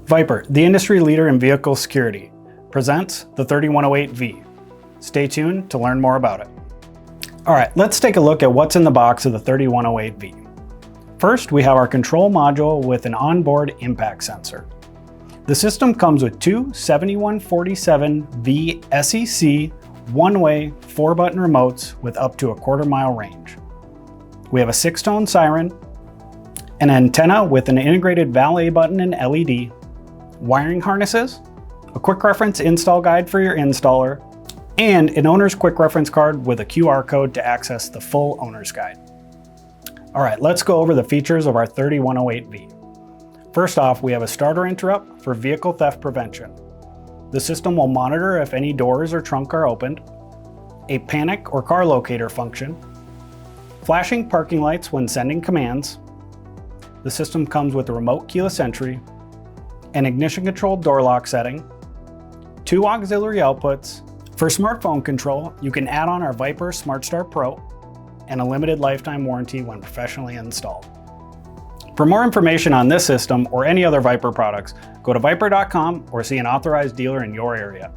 VIPER, the industry leader in vehicle security, presents the 3108V. Stay tuned to learn more about it. All right, let's take a look at what's in the box of the 3108V. First, we have our control module with an onboard impact sensor. The system comes with two 7147V SEC one-way 4-button remotes with up to a quarter-mile range. We have a 6-tone siren, an antenna with an integrated valet button and LED, wiring harnesses, a quick reference install guide for your installer, and an owner's quick reference card with a QR code to access the full owner's guide. All right, let's go over the features of our 3108V. First off, we have a starter interrupt for vehicle theft prevention. The system will monitor if any doors or trunk are opened, a panic or car locator function, flashing parking lights when sending commands. The system comes with a remote keyless entry, an ignition controlled door lock setting, 2 auxiliary outputs. For smartphone control, you can add on our VIPER Smart Start Pro and a limited lifetime warranty when professionally installed. For more information on this system or any other VIPER products, go to viper.com or see an authorized dealer in your area.